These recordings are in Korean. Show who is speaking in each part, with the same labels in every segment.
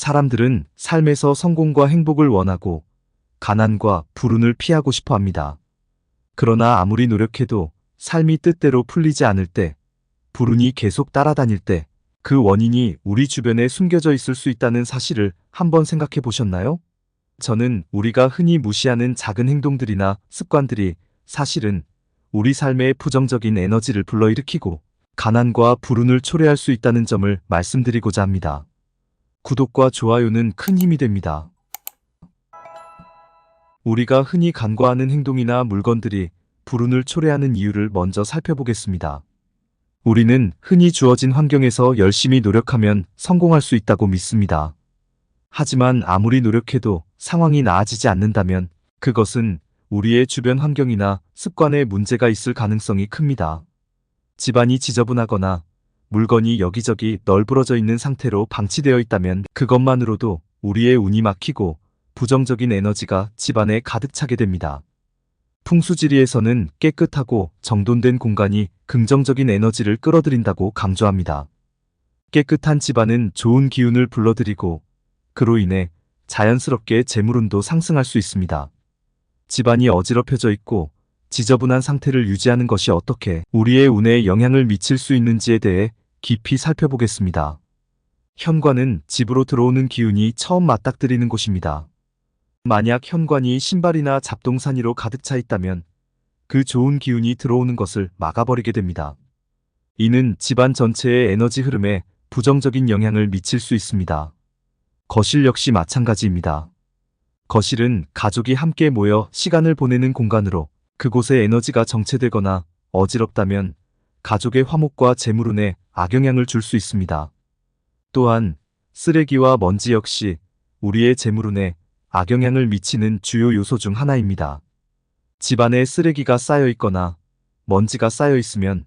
Speaker 1: 사람들은 삶에서 성공과 행복을 원하고 가난과 불운을 피하고 싶어 합니다. 그러나 아무리 노력해도 삶이 뜻대로 풀리지 않을 때, 불운이 계속 따라다닐 때, 그 원인이 우리 주변에 숨겨져 있을 수 있다는 사실을 한번 생각해 보셨나요? 저는 우리가 흔히 무시하는 작은 행동들이나 습관들이 사실은 우리 삶에 부정적인 에너지를 불러일으키고 가난과 불운을 초래할 수 있다는 점을 말씀드리고자 합니다. 구독과 좋아요는 큰 힘이 됩니다. 우리가 흔히 간과하는 행동이나 물건들이 불운을 초래하는 이유를 먼저 살펴보겠습니다. 우리는 흔히 주어진 환경에서 열심히 노력하면 성공할 수 있다고 믿습니다. 하지만 아무리 노력해도 상황이 나아지지 않는다면 그것은 우리의 주변 환경이나 습관에 문제가 있을 가능성이 큽니다. 집안이 지저분하거나 물건이 여기저기 널브러져 있는 상태로 방치되어 있다면 그것만으로도 우리의 운이 막히고 부정적인 에너지가 집안에 가득 차게 됩니다. 풍수지리에서는 깨끗하고 정돈된 공간이 긍정적인 에너지를 끌어들인다고 강조합니다. 깨끗한 집안은 좋은 기운을 불러들이고 그로 인해 자연스럽게 재물운도 상승할 수 있습니다. 집안이 어지럽혀져 있고 지저분한 상태를 유지하는 것이 어떻게 우리의 운에 영향을 미칠 수 있는지에 대해 깊이 살펴보겠습니다. 현관은 집으로 들어오는 기운이 처음 맞닥뜨리는 곳입니다. 만약 현관이 신발이나 잡동사니로 가득 차 있다면 그 좋은 기운이 들어오는 것을 막아버리게 됩니다. 이는 집안 전체의 에너지 흐름에 부정적인 영향을 미칠 수 있습니다. 거실 역시 마찬가지입니다. 거실은 가족이 함께 모여 시간을 보내는 공간으로 그곳에 에너지가 정체되거나 어지럽다면 가족의 화목과 재물운에 악영향을 줄 수 있습니다. 또한 쓰레기와 먼지 역시 우리의 재물운에 악영향을 미치는 주요 요소 중 하나입니다. 집안에 쓰레기가 쌓여 있거나 먼지가 쌓여 있으면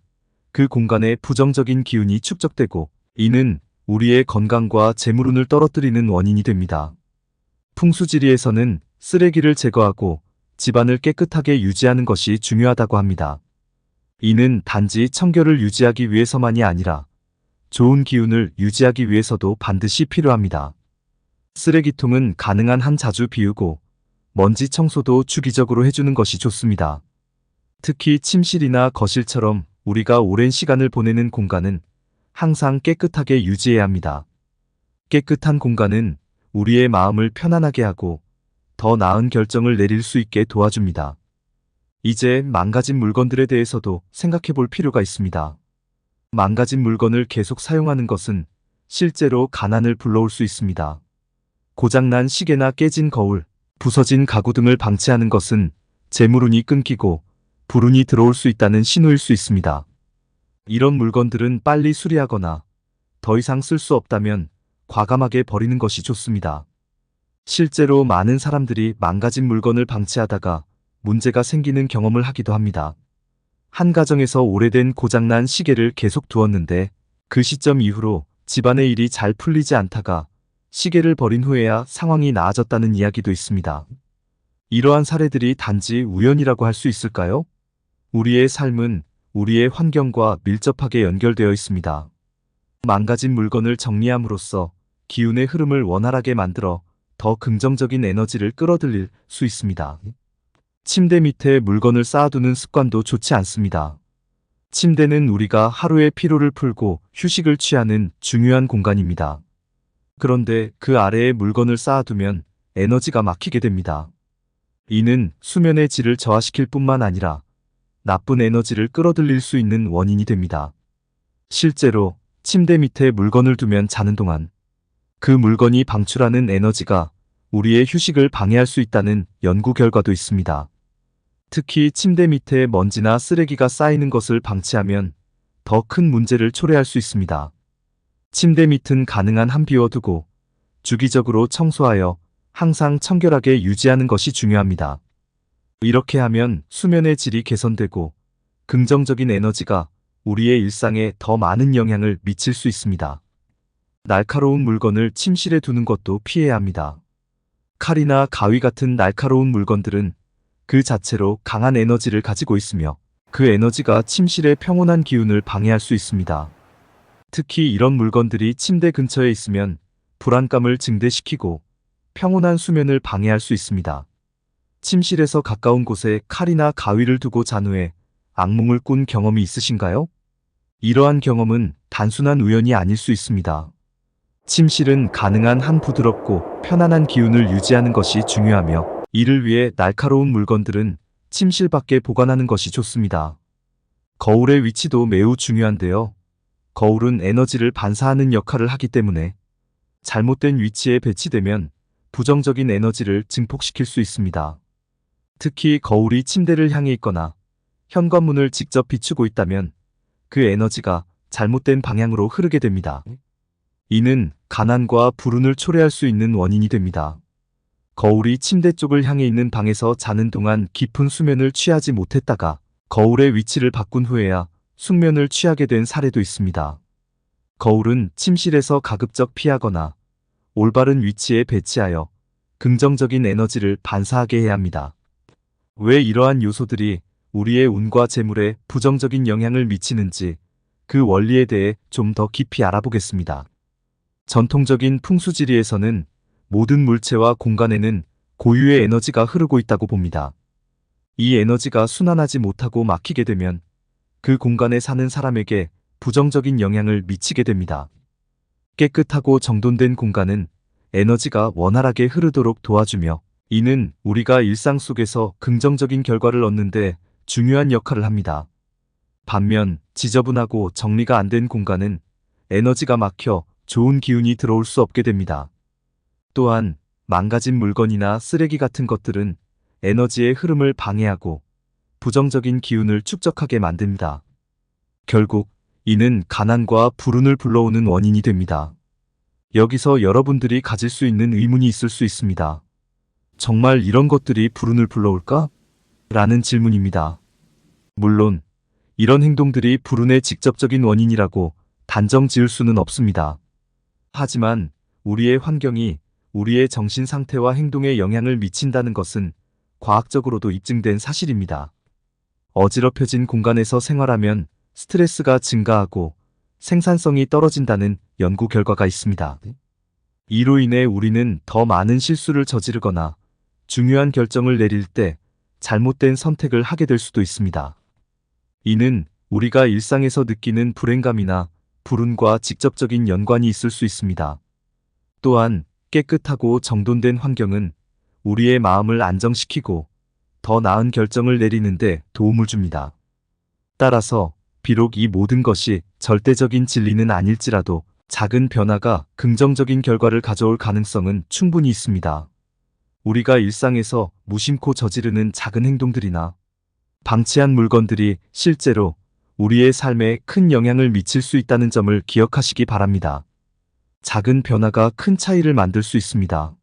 Speaker 1: 그 공간에 부정적인 기운이 축적되고 이는 우리의 건강과 재물운을 떨어뜨리는 원인이 됩니다. 풍수지리에서는 쓰레기를 제거하고 집안을 깨끗하게 유지하는 것이 중요하다고 합니다. 이는 단지 청결을 유지하기 위해서만이 아니라 좋은 기운을 유지하기 위해서도 반드시 필요합니다. 쓰레기통은 가능한 한 자주 비우고 먼지 청소도 주기적으로 해주는 것이 좋습니다. 특히 침실이나 거실처럼 우리가 오랜 시간을 보내는 공간은 항상 깨끗하게 유지해야 합니다. 깨끗한 공간은 우리의 마음을 편안하게 하고 더 나은 결정을 내릴 수 있게 도와줍니다. 이제 망가진 물건들에 대해서도 생각해 볼 필요가 있습니다. 망가진 물건을 계속 사용하는 것은 실제로 가난을 불러올 수 있습니다. 고장난 시계나 깨진 거울, 부서진 가구 등을 방치하는 것은 재물운이 끊기고 불운이 들어올 수 있다는 신호일 수 있습니다. 이런 물건들은 빨리 수리하거나 더 이상 쓸 수 없다면 과감하게 버리는 것이 좋습니다. 실제로 많은 사람들이 망가진 물건을 방치하다가 문제가 생기는 경험을 하기도 합니다. 한 가정에서 오래된 고장난 시계를 계속 두었는데 그 시점 이후로 집안의 일이 잘 풀리지 않다가 시계를 버린 후에야 상황이 나아졌다는 이야기도 있습니다. 이러한 사례들이 단지 우연이라고 할 수 있을까요? 우리의 삶은 우리의 환경과 밀접하게 연결되어 있습니다. 망가진 물건을 정리함으로써 기운의 흐름을 원활하게 만들어 더 긍정적인 에너지를 끌어들일 수 있습니다. 침대 밑에 물건을 쌓아두는 습관도 좋지 않습니다. 침대는 우리가 하루의 피로를 풀고 휴식을 취하는 중요한 공간입니다. 그런데 그 아래에 물건을 쌓아두면 에너지가 막히게 됩니다. 이는 수면의 질을 저하시킬 뿐만 아니라 나쁜 에너지를 끌어들일 수 있는 원인이 됩니다. 실제로 침대 밑에 물건을 두면 자는 동안 그 물건이 방출하는 에너지가 우리의 휴식을 방해할 수 있다는 연구 결과도 있습니다. 특히 침대 밑에 먼지나 쓰레기가 쌓이는 것을 방치하면 더 큰 문제를 초래할 수 있습니다. 침대 밑은 가능한 한 비워두고 주기적으로 청소하여 항상 청결하게 유지하는 것이 중요합니다. 이렇게 하면 수면의 질이 개선되고 긍정적인 에너지가 우리의 일상에 더 많은 영향을 미칠 수 있습니다. 날카로운 물건을 침실에 두는 것도 피해야 합니다. 칼이나 가위 같은 날카로운 물건들은 그 자체로 강한 에너지를 가지고 있으며 그 에너지가 침실의 평온한 기운을 방해할 수 있습니다. 특히 이런 물건들이 침대 근처에 있으면 불안감을 증대시키고 평온한 수면을 방해할 수 있습니다. 침실에서 가까운 곳에 칼이나 가위를 두고 잔 후에 악몽을 꾼 경험이 있으신가요? 이러한 경험은 단순한 우연이 아닐 수 있습니다. 침실은 가능한 한 부드럽고 편안한 기운을 유지하는 것이 중요하며, 이를 위해 날카로운 물건들은 침실 밖에 보관하는 것이 좋습니다. 거울의 위치도 매우 중요한데요. 거울은 에너지를 반사하는 역할을 하기 때문에 잘못된 위치에 배치되면 부정적인 에너지를 증폭시킬 수 있습니다. 특히 거울이 침대를 향해 있거나 현관문을 직접 비추고 있다면 그 에너지가 잘못된 방향으로 흐르게 됩니다. 이는 가난과 불운을 초래할 수 있는 원인이 됩니다. 거울이 침대 쪽을 향해 있는 방에서 자는 동안 깊은 수면을 취하지 못했다가 거울의 위치를 바꾼 후에야 숙면을 취하게 된 사례도 있습니다. 거울은 침실에서 가급적 피하거나 올바른 위치에 배치하여 긍정적인 에너지를 반사하게 해야 합니다. 왜 이러한 요소들이 우리의 운과 재물에 부정적인 영향을 미치는지, 그 원리에 대해 좀 더 깊이 알아보겠습니다. 전통적인 풍수지리에서는 모든 물체와 공간에는 고유의 에너지가 흐르고 있다고 봅니다. 이 에너지가 순환하지 못하고 막히게 되면 그 공간에 사는 사람에게 부정적인 영향을 미치게 됩니다. 깨끗하고 정돈된 공간은 에너지가 원활하게 흐르도록 도와주며, 이는 우리가 일상 속에서 긍정적인 결과를 얻는데 중요한 역할을 합니다. 반면 지저분하고 정리가 안 된 공간은 에너지가 막혀 좋은 기운이 들어올 수 없게 됩니다. 또한 망가진 물건이나 쓰레기 같은 것들은 에너지의 흐름을 방해하고 부정적인 기운을 축적하게 만듭니다. 결국 이는 가난과 불운을 불러오는 원인이 됩니다. 여기서 여러분들이 가질 수 있는 의문이 있을 수 있습니다. 정말 이런 것들이 불운을 불러올까? 라는 질문입니다. 물론 이런 행동들이 불운의 직접적인 원인이라고 단정 지을 수는 없습니다. 하지만 우리의 환경이 우리의 정신 상태와 행동에 영향을 미친다는 것은 과학적으로도 입증된 사실입니다. 어지럽혀진 공간에서 생활하면 스트레스가 증가하고 생산성이 떨어진다는 연구 결과가 있습니다. 이로 인해 우리는 더 많은 실수를 저지르거나 중요한 결정을 내릴 때 잘못된 선택을 하게 될 수도 있습니다. 이는 우리가 일상에서 느끼는 불행감이나 불운과 직접적인 연관이 있을 수 있습니다. 또한 깨끗하고 정돈된 환경은 우리의 마음을 안정시키고 더 나은 결정을 내리는데 도움을 줍니다. 따라서 비록 이 모든 것이 절대적인 진리는 아닐지라도 작은 변화가 긍정적인 결과를 가져올 가능성은 충분히 있습니다. 우리가 일상에서 무심코 저지르는 작은 행동들이나 방치한 물건들이 실제로 우리의 삶에 큰 영향을 미칠 수 있다는 점을 기억하시기 바랍니다. 작은 변화가 큰 차이를 만들 수 있습니다.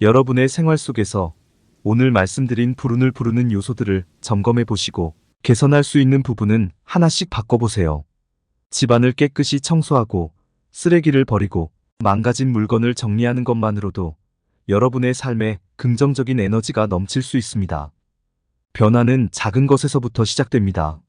Speaker 1: 여러분의 생활 속에서 오늘 말씀드린 불운을 부르는 요소들을 점검해 보시고 개선할 수 있는 부분은 하나씩 바꿔보세요. 집안을 깨끗이 청소하고 쓰레기를 버리고 망가진 물건을 정리하는 것만으로도 여러분의 삶에 긍정적인 에너지가 넘칠 수 있습니다. 변화는 작은 것에서부터 시작됩니다.